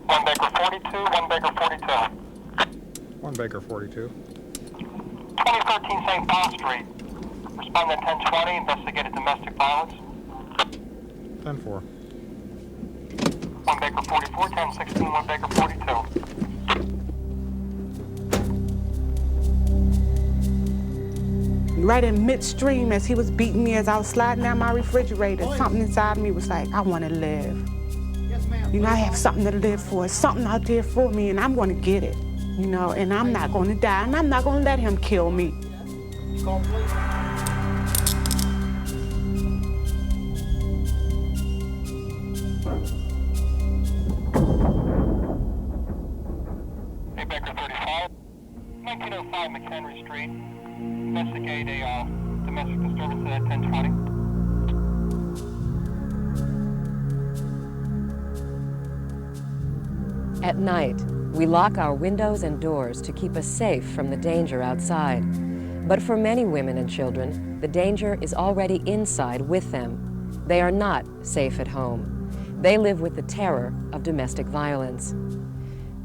1 Baker 42, 1 Baker 42. 1 Baker 42. 2013 St. Paul Street. Respondent 1020, investigated domestic violence. 10-4. 1 Baker 44, 1016, 1 Baker 42. Right in midstream, as he was beating me, as I was sliding down my refrigerator, something inside me was like, I want to live. Yes, ma'am. You know, I have something to live for. It's something out there for me, and I'm going to get it. You know, and I'm not going to die, and I'm not going to let him kill me. Call Plea. Hey, Baker 35. 1905 McHenry Street. Investigate a domestic disturbance at 1020. At night, we lock our windows and doors to keep us safe from the danger outside. But for many women and children, the danger is already inside with them. They are not safe at home. They live with the terror of domestic violence.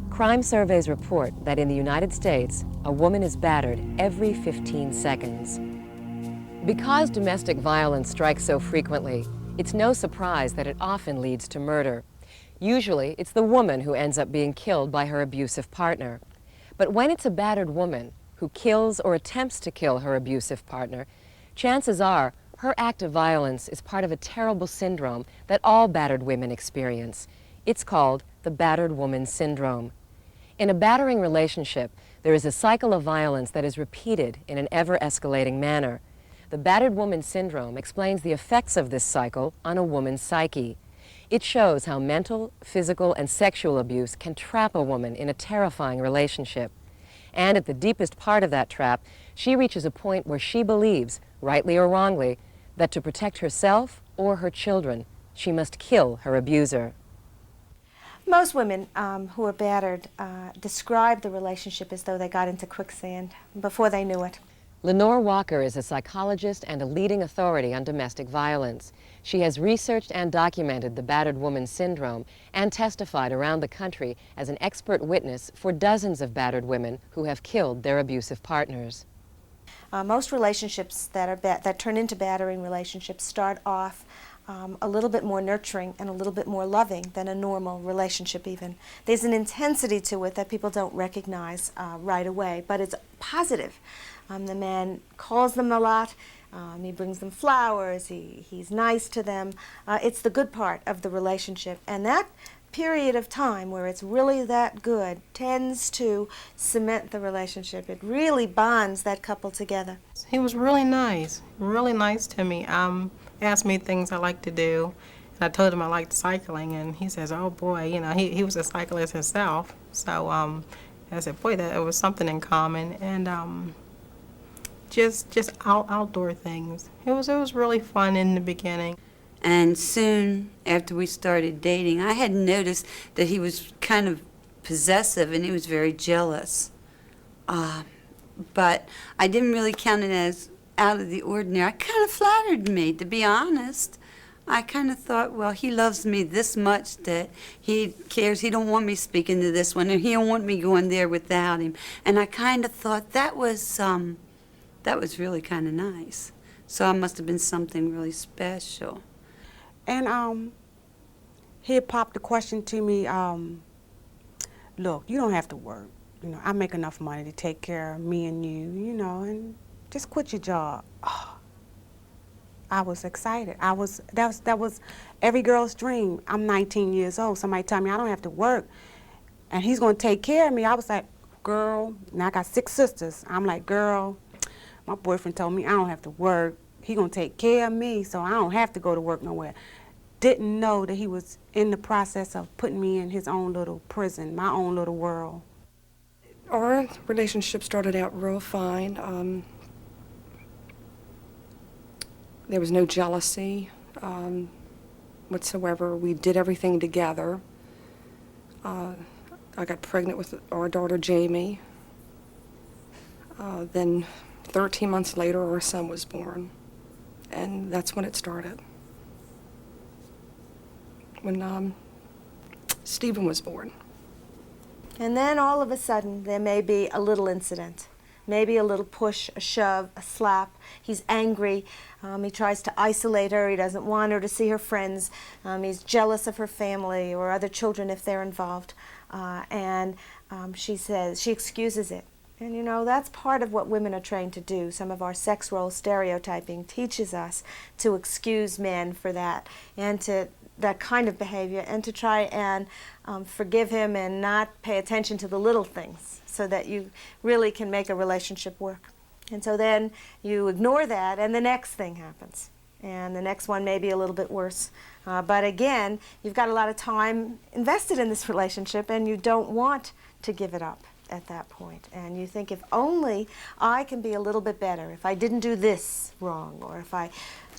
Crime surveys report that in the United States, a woman is battered every 15 seconds. Because domestic violence strikes so frequently, it's no surprise that it often leads to murder. Usually, it's the woman who ends up being killed by her abusive partner. But when it's a battered woman who kills or attempts to kill her abusive partner, chances are her act of violence is part of a terrible syndrome that all battered women experience. It's called the battered woman syndrome. In a battering relationship, there is a cycle of violence that is repeated in an ever-escalating manner. The battered woman syndrome explains the effects of this cycle on a woman's psyche. It shows how mental, physical, and sexual abuse can trap a woman in a terrifying relationship. And at the deepest part of that trap, she reaches a point where she believes, rightly or wrongly, that to protect herself or her children, she must kill her abuser. Most women who are battered describe the relationship as though they got into quicksand before they knew it. Lenore Walker is a psychologist and a leading authority on domestic violence. She has researched and documented the battered woman syndrome and testified around the country as an expert witness for dozens of battered women who have killed their abusive partners. Most relationships that turn into battering relationships start off a little bit more nurturing and a little bit more loving than a normal relationship even. There's an intensity to it that people don't recognize right away, but it's positive. The man calls them a lot, he brings them flowers, he's nice to them. It's the good part of the relationship, and that period of time where it's really that good tends to cement the relationship. It really bonds that couple together. He was really nice to me. Asked me things I like to do. And I told him I liked cycling, and he says, oh boy, you know, he was a cyclist himself. So I said, boy, that it was something in common. And just outdoor things. It was really fun in the beginning. And soon after we started dating, I had noticed that he was kind of possessive and he was very jealous. But I didn't really count it as out of the ordinary. It kind of flattered me, to be honest. I kind of thought, well, he loves me this much that he cares. He don't want me speaking to this one, or he don't want me going there without him. And I kind of thought that was really kind of nice. So I must have been something really special. And he had popped the question to me, look, you don't have to work. You know, I make enough money to take care of me and you know, and just quit your job. Oh, I was excited. That was every girl's dream. I'm 19 years old. Somebody tell me I don't have to work, and he's going to take care of me. I was like, girl, now I got 6 sisters. I'm like, girl, my boyfriend told me I don't have to work. He going to take care of me, so I don't have to go to work nowhere. Didn't know that he was in the process of putting me in his own little prison, my own little world. Our relationship started out real fine. There was no jealousy whatsoever. We did everything together. I got pregnant with our daughter, Jamie. Then 13 months later, our son was born. And that's when it started. When Stephen was born. And then all of a sudden there may be a little incident. Maybe a little push, a shove, a slap. He's angry. He tries to isolate her. He doesn't want her to see her friends. He's jealous of her family or other children if they're involved. She excuses it. And you know, that's part of what women are trained to do. Some of our sex role stereotyping teaches us to excuse men for that and to that kind of behavior and to try and forgive him and not pay attention to the little things so that you really can make a relationship work. And so then you ignore that and the next thing happens. And the next one may be a little bit worse. But again, you've got a lot of time invested in this relationship and you don't want to give it up at that point. And you think, if only I can be a little bit better, if I didn't do this wrong, or if I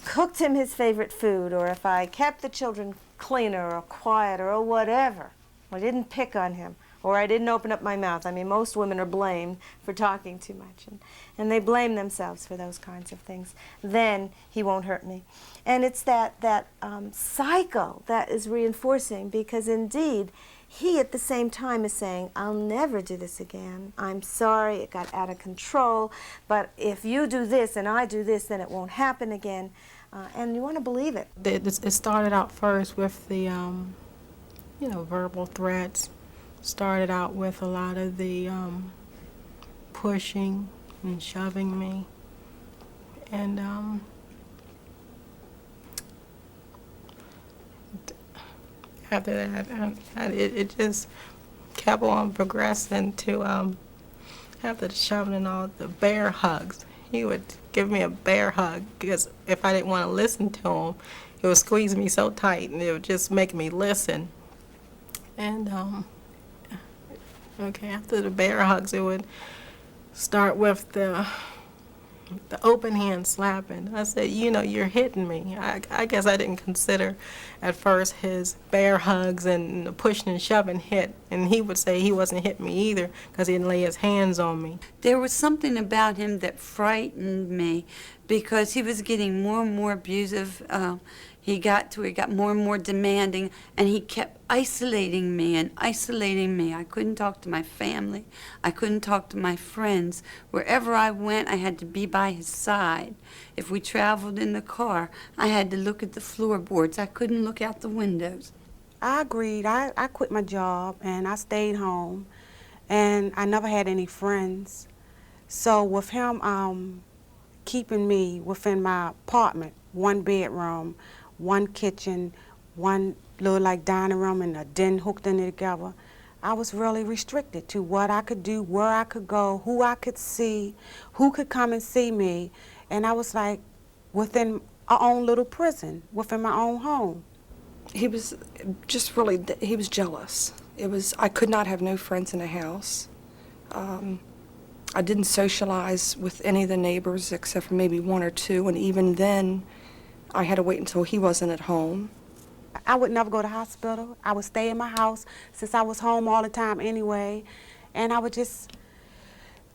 cooked him his favorite food, or if I kept the children cleaner or quieter or whatever, I didn't pick on him, or I didn't open up my mouth. I mean, most women are blamed for talking too much, and they blame themselves for those kinds of things. Then he won't hurt me. And it's that cycle that is reinforcing, because indeed, he at the same time is saying, I'll never do this again. I'm sorry, it got out of control, but if you do this and I do this, then it won't happen again. And you want to believe it. It started out first with the, verbal threats. Started out with a lot of the pushing and shoving me. And after that, it just kept on progressing to after the shoving and all, the bear hugs. He would give me a bear hug because if I didn't want to listen to him, he would squeeze me so tight and it would just make me listen. And after the bear hugs, it would start with the open hand slapping. I said, you're hitting me. I guess I didn't consider at first his bear hugs and the pushing and shoving hit. And he would say he wasn't hitting me either because he didn't lay his hands on me. There was something about him that frightened me because he was getting more and more abusive. He got more and more demanding, and he kept isolating me and isolating me. I couldn't talk to my family. I couldn't talk to my friends. Wherever I went, I had to be by his side. If we traveled in the car, I had to look at the floorboards. I couldn't look out the windows. I agreed. I quit my job and I stayed home, and I never had any friends. So with him keeping me within my apartment, one bedroom, one kitchen, one little like dining room and a den hooked in it together, I was really restricted to what I could do, where I could go, who I could see, who could come and see me. And I was like within our own little prison, within my own home. He was just really, he was jealous. I could not have no friends in the house. I didn't socialize with any of the neighbors except for maybe one or two, and even then, I had to wait until he wasn't at home. I would never go to the hospital. I would stay in my house since I was home all the time anyway. And I would just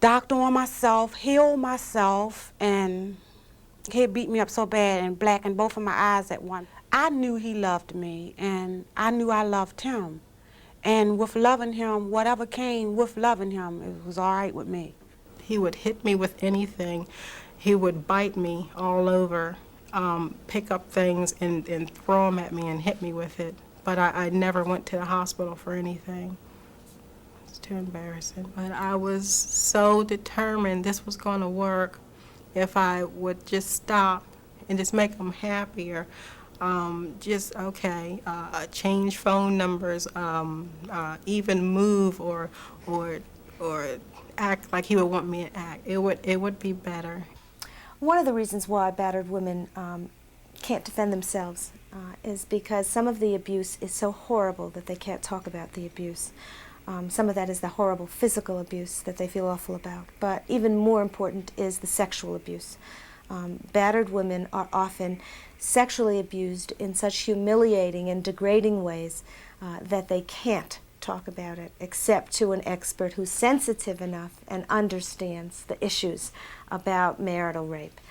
doctor on myself, heal myself, and he'd beat me up so bad and blacken both of my eyes at once. I knew he loved me, and I knew I loved him. And with loving him, whatever came with loving him, it was all right with me. He would hit me with anything. He would bite me all over. Pick up things and throw them at me and hit me with it. But I never went to the hospital for anything. It's too embarrassing. But I was so determined this was going to work if I would just stop and just make them happier. Change phone numbers, even move or act like he would want me to act. It would be better. One of the reasons why battered women can't defend themselves is because some of the abuse is so horrible that they can't talk about the abuse. Some of that is the horrible physical abuse that they feel awful about. But even more important is the sexual abuse. Battered women are often sexually abused in such humiliating and degrading ways that they can't talk about it except to an expert who's sensitive enough and understands the issues about marital rape.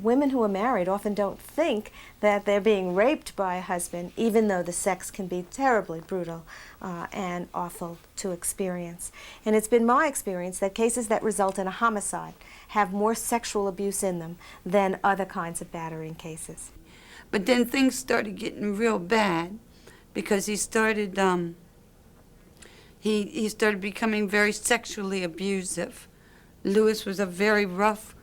Women who are married often don't think that they're being raped by a husband, even though the sex can be terribly brutal and awful to experience. And it's been my experience that cases that result in a homicide have more sexual abuse in them than other kinds of battering cases. But then things started getting real bad because he started he started becoming very sexually abusive. Lewis was a very rough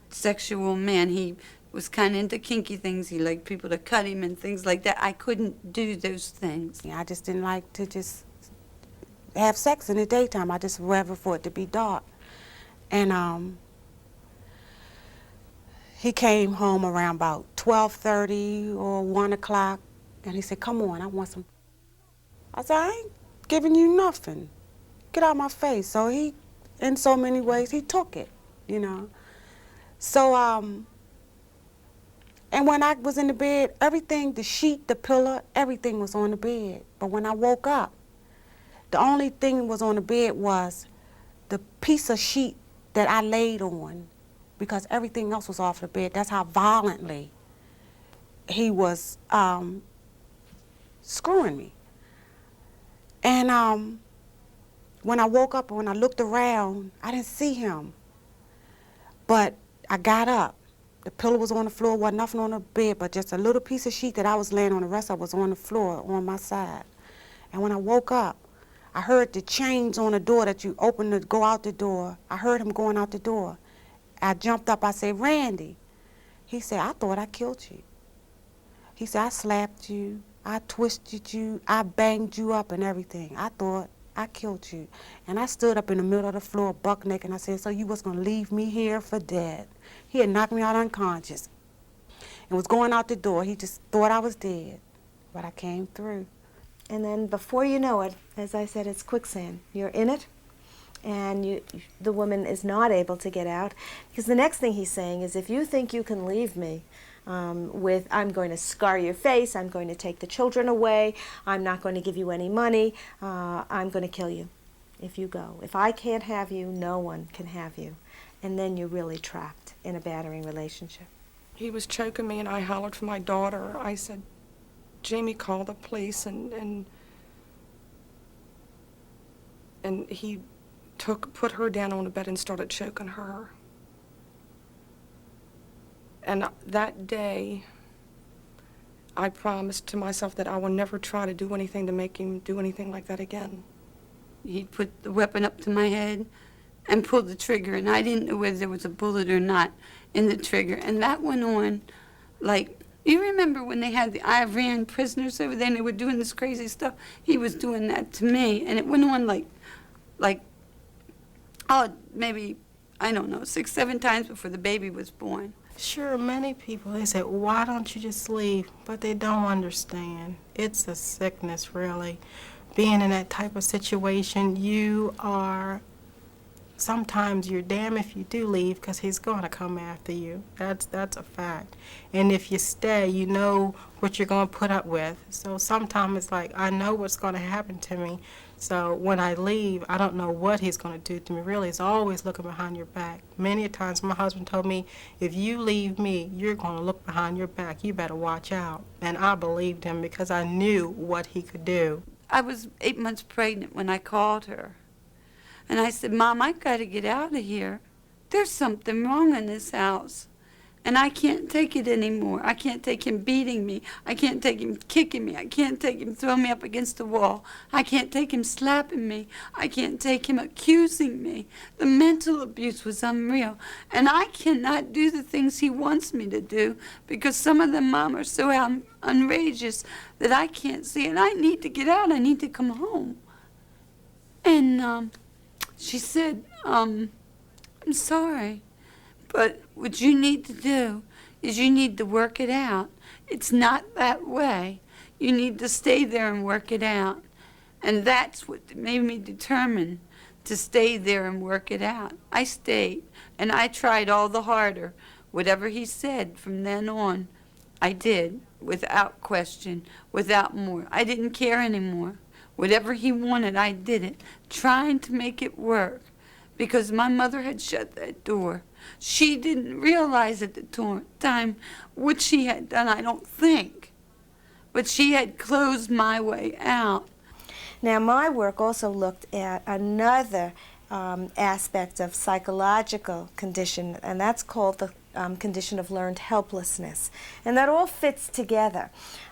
sexual man. He was kind of into kinky things. He liked people to cut him and things like that. I couldn't do those things. I just didn't like to just have sex in the daytime. I just rather for it to be dark. And he came home around about 12:30 or 1 o'clock, and he said, "Come on, I want some." I said, "I ain't giving you nothing. Get out of my face." So he, in so many ways, he took it, you know. So, and when I was in the bed, everything, the sheet, the pillow, everything was on the bed. But when I woke up, the only thing that was on the bed was the piece of sheet that I laid on, because everything else was off the bed. That's how violently he was screwing me. And when I woke up and when I looked around, I didn't see him. But I got up. The pillow was on the floor, wasn't nothing on the bed, but just a little piece of sheet that I was laying on. The rest of it was on the floor on my side. And when I woke up, I heard the chains on the door that you open to go out the door. I heard him going out the door. I jumped up, I said, "Randy." He said, "I thought I killed you." He said, "I slapped you, I twisted you, I banged you up and everything. I thought I killed you." And I stood up in the middle of the floor, buck naked, and I said, "So you was gonna leave me here for dead?" He had knocked me out unconscious and was going out the door. He just thought I was dead, but I came through. And then before you know it, as I said, it's quicksand. You're in it, and the woman is not able to get out, because the next thing he's saying is, if you think you can leave me with, I'm going to scar your face, I'm going to take the children away, I'm not going to give you any money, I'm going to kill you if you go. If I can't have you, no one can have you. And then you're really trapped in a battering relationship. He was choking me, and I hollered for my daughter. I said, "Jamie, call the police," and he put her down on the bed and started choking her. And that day, I promised to myself that I will never try to do anything to make him do anything like that again. He put the weapon up to my head and pulled the trigger, and I didn't know whether there was a bullet or not in the trigger. And that went on, like, you remember when they had the Iran prisoners over there and they were doing this crazy stuff? He was doing that to me, and it went on like, oh, maybe, I don't know, 6, 7 times before the baby was born. Sure, many people, they say, "Why don't you just leave?" But they don't understand. It's a sickness, really. Being in that type of situation, sometimes you're damned if you do leave, because he's going to come after you. That's a fact. And if you stay, you know what you're going to put up with. So sometimes it's like, I know what's going to happen to me. So when I leave, I don't know what he's going to do to me. Really, he's always looking behind your back. Many a times my husband told me, "If you leave me, you're going to look behind your back. You better watch out." And I believed him because I knew what he could do. I was 8 months pregnant when I called her. And I said, "Mom, I got to get out of here. There's something wrong in this house. And I can't take it anymore. I can't take him beating me. I can't take him kicking me. I can't take him throwing me up against the wall. I can't take him slapping me. I can't take him accusing me." The mental abuse was unreal. And I cannot do the things he wants me to do because some of them, Mom, are so outrageous that I can't see it. I need to get out. I need to come home. And she said, "I'm sorry. But what you need to do is you need to work it out. It's not that way. You need to stay there and work it out." And that's what made me determined to stay there and work it out. I stayed, and I tried all the harder. Whatever he said from then on, I did, without question, without more. I didn't care anymore. Whatever he wanted, I did it, trying to make it work. Because my mother had shut that door. She didn't realize at the time what she had done, I don't think. But she had closed my way out. Now, my work also looked at another aspect of psychological condition, and that's called the condition of learned helplessness. And that all fits together.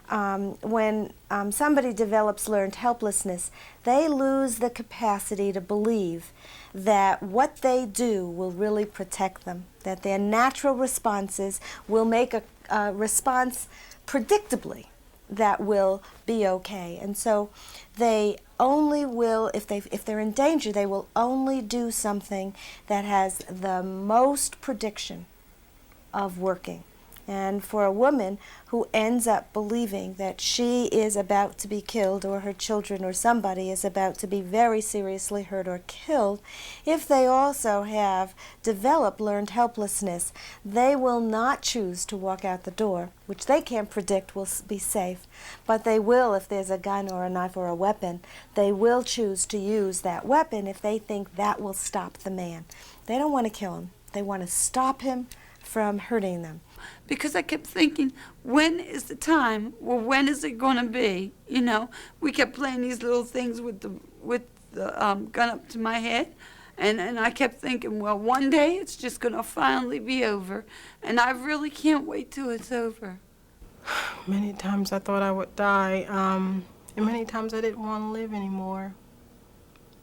When somebody develops learned helplessness, they lose the capacity to believe that what they do will really protect them, that their natural responses will make a response predictably that will be okay. And so they only will, if they're in danger, they will only do something that has the most prediction of working. And for a woman who ends up believing that she is about to be killed, or her children or somebody is about to be very seriously hurt or killed, if they also have developed learned helplessness, they will not choose to walk out the door, which they can't predict will be safe. But they will, if there's a gun or a knife or a weapon, they will choose to use that weapon if they think that will stop the man. They don't want to kill him. They want to stop him from hurting them. Because I kept thinking, when is the time? Well, when is it going to be? You know, we kept playing these little things with the gun up to my head, and I kept thinking, well, one day it's just going to finally be over, and I really can't wait till it's over. Many times I thought I would die, and many times I didn't want to live anymore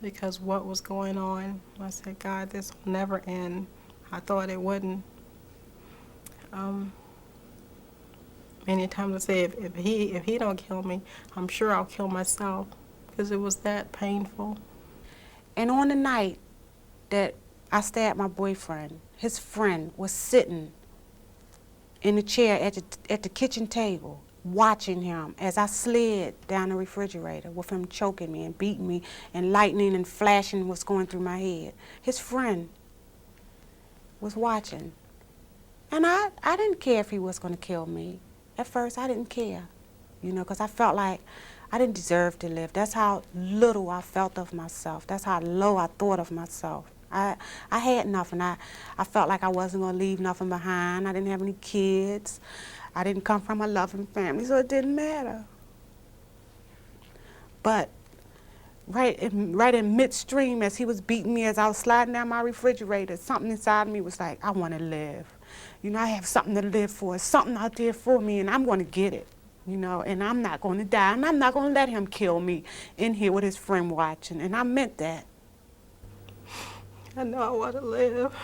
because what was going on. I said, God, this will never end. I thought it wouldn't. Many times I say, if he don't kill me, I'm sure I'll kill myself, because it was that painful. And on the night that I stabbed my boyfriend, his friend was sitting in the chair at the kitchen table, watching him as I slid down the refrigerator with him choking me and beating me, and lightning and flashing was going through my head. His friend was watching. And I didn't care if he was going to kill me. At first, I didn't care, you know, because I felt like I didn't deserve to live. That's how little I felt of myself. That's how low I thought of myself. I had nothing. I felt like I wasn't going to leave nothing behind. I didn't have any kids. I didn't come from a loving family, so it didn't matter. But right in midstream, as he was beating me, as I was sliding down my refrigerator, something inside me was like, I want to live. You know, I have something to live for. There's something out there for me, and I'm going to get it, you know, and I'm not going to die, and I'm not going to let him kill me in here with his friend watching, and I meant that. I know I want to live.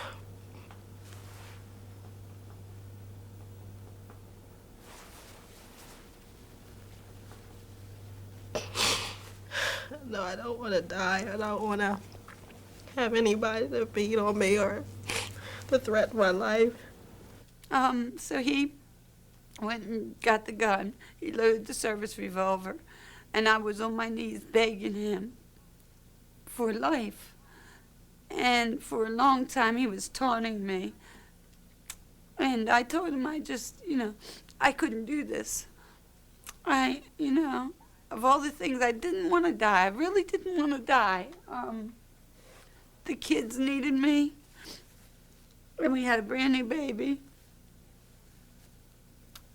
No, I don't want to die. I don't want to have anybody to beat on me or to threaten my life. So he went and got the gun. He loaded the service revolver, and I was on my knees begging him for life. And for a long time, he was taunting me. And I told him I couldn't do this. Of all the things, I didn't want to die. I really didn't want to die. The kids needed me, and we had a brand new baby.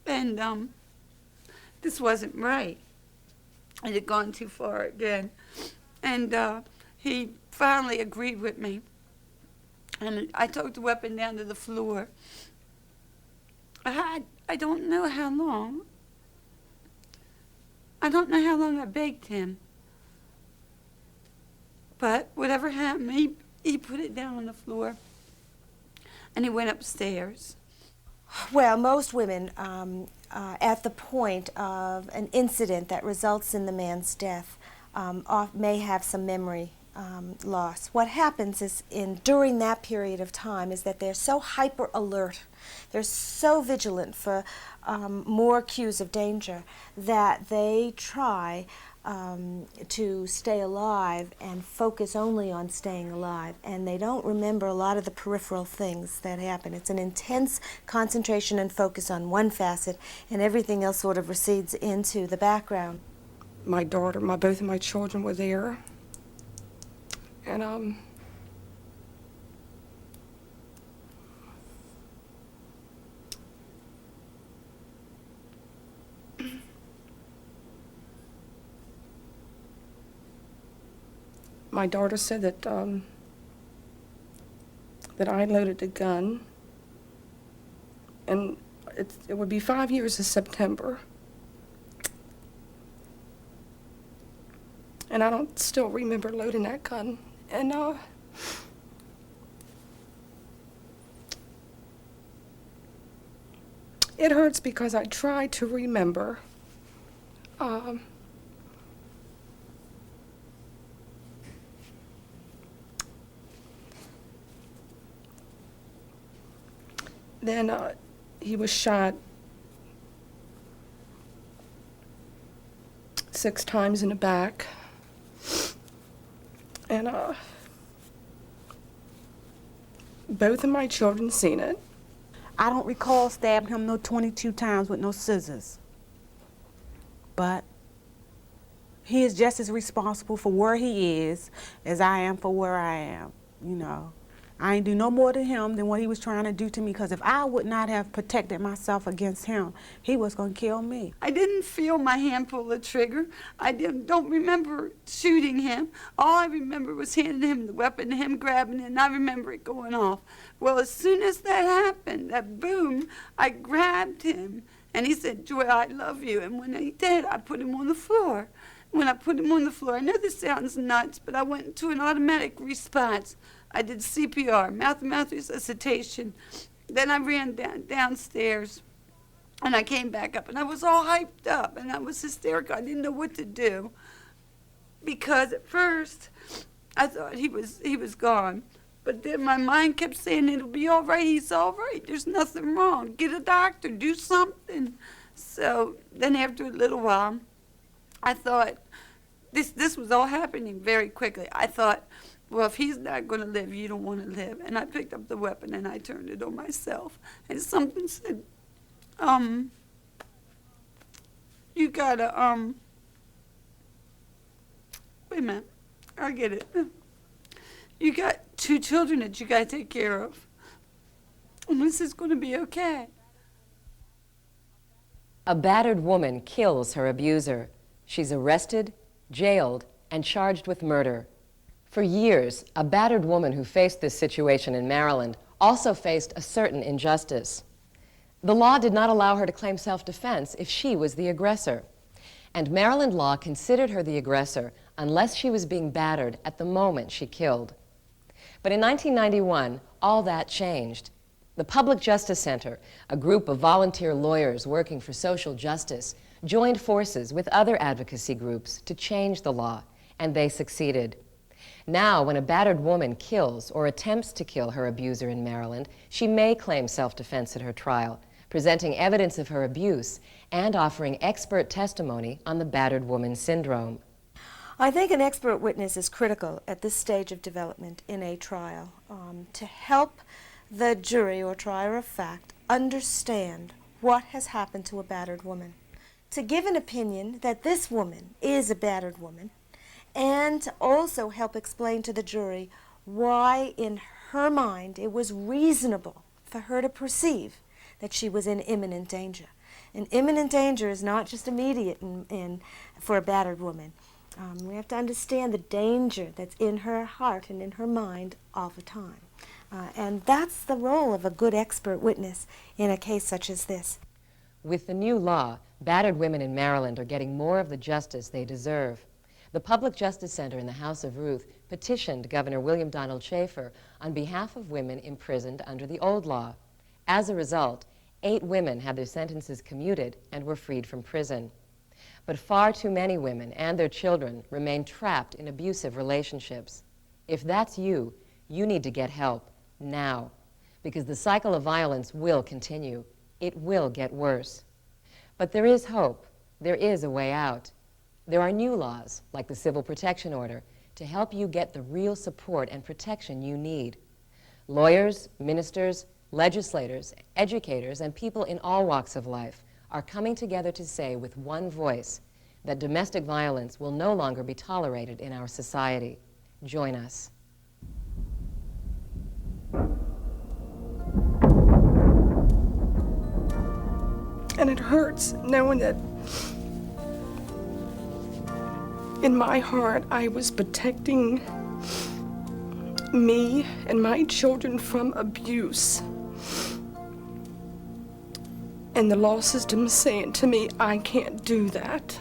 And this wasn't right. It had gone too far again. And he finally agreed with me. And I took the weapon down to the floor. I don't know how long. I don't know how long I begged him. But whatever happened, he put it down on the floor. And he went upstairs. Well, most women, at the point of an incident that results in the man's death, may have some memory loss. What happens is, during that period of time, is that they're so hyper alert, they're so vigilant for more cues of danger, that they try to stay alive and focus only on staying alive, and they don't remember a lot of the peripheral things that happen. It's an intense concentration and focus on one facet, and everything else sort of recedes into the background. My daughter, both of my children were there, and My daughter said that that I loaded the gun, and it would be 5 years this September. And I don't still remember loading that gun. And it hurts because I try to remember. Then he was shot 6 times in the back. And both of my children seen it. I don't recall stabbing him no 22 times with no scissors. But he is just as responsible for where he is as I am for where I am, you know. I ain't do no more to him than what he was trying to do to me, because if I would not have protected myself against him, he was going to kill me. I didn't feel my hand pull the trigger. I don't remember shooting him. All I remember was handing him the weapon, him grabbing it, and I remember it going off. Well, as soon as that happened, that boom, I grabbed him, and he said, "Joy, I love you." And when he did, I put him on the floor. When I put him on the floor, I know this sounds nuts, but I went into an automatic response. I did CPR, mouth-to-mouth resuscitation. Then I ran downstairs, and I came back up, and I was all hyped up, and I was hysterical. I didn't know what to do, because at first I thought he was gone, but then my mind kept saying, "It'll be all right. He's all right. There's nothing wrong. Get a doctor. Do something." So then after a little while, I thought this was all happening very quickly. I thought, well, if he's not going to live, you don't want to live. And I picked up the weapon and I turned it on myself. And something said, you gotta, wait a minute, I get it. You got 2 children that you gotta take care of. And this is going to be okay. A battered woman kills her abuser. She's arrested, jailed, and charged with murder. For years, a battered woman who faced this situation in Maryland also faced a certain injustice. The law did not allow her to claim self-defense if she was the aggressor. And Maryland law considered her the aggressor unless she was being battered at the moment she killed. But in 1991, all that changed. The Public Justice Center, a group of volunteer lawyers working for social justice, joined forces with other advocacy groups to change the law, and they succeeded. Now, when a battered woman kills or attempts to kill her abuser in Maryland, she may claim self-defense at her trial, presenting evidence of her abuse and offering expert testimony on the battered woman syndrome. I think an expert witness is critical at this stage of development in a trial to help the jury or trier of fact understand what has happened to a battered woman, to give an opinion that this woman is a battered woman, and to also help explain to the jury why in her mind it was reasonable for her to perceive that she was in imminent danger. And imminent danger is not just immediate for a battered woman. We have to understand the danger that's in her heart and in her mind all the time. And that's the role of a good expert witness in a case such as this. With the new law, battered women in Maryland are getting more of the justice they deserve. The Public Justice Center in the House of Ruth petitioned Governor William Donald Schaefer on behalf of women imprisoned under the old law. As a result, 8 women had their sentences commuted and were freed from prison. But far too many women and their children remain trapped in abusive relationships. If that's you, you need to get help now, because the cycle of violence will continue. It will get worse. But there is hope. There is a way out. There are new laws, like the Civil Protection Order, to help you get the real support and protection you need. Lawyers, ministers, legislators, educators, and people in all walks of life are coming together to say with one voice that domestic violence will no longer be tolerated in our society. Join us. And it hurts knowing that In my heart, I was protecting me and my children from abuse. And the law system is saying to me, I can't do that.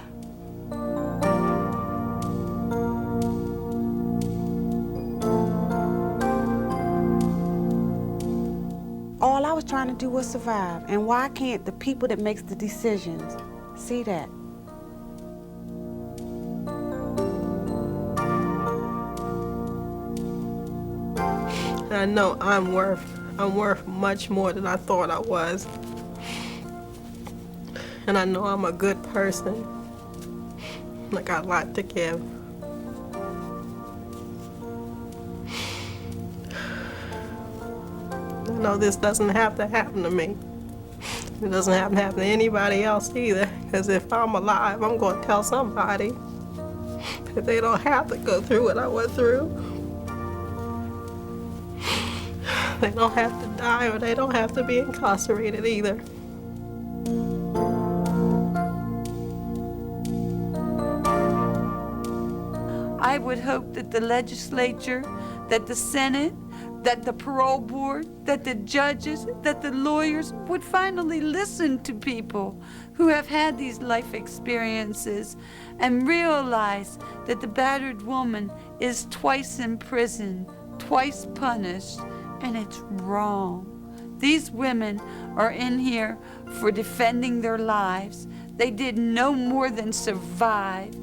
All I was trying to do was survive. And why can't the people that makes the decisions see that? I know I'm worth much more than I thought I was. And I know I'm a good person. I got a lot to give. I know this doesn't have to happen to me. It doesn't have to happen to anybody else either. Because if I'm alive, I'm going to tell somebody that they don't have to go through what I went through. They don't have to die, or they don't have to be incarcerated either. I would hope that the legislature, that the Senate, that the parole board, that the judges, that the lawyers would finally listen to people who have had these life experiences and realize that the battered woman is twice in prison, twice punished, and it's wrong. These women are in here for defending their lives. They did no more than survive.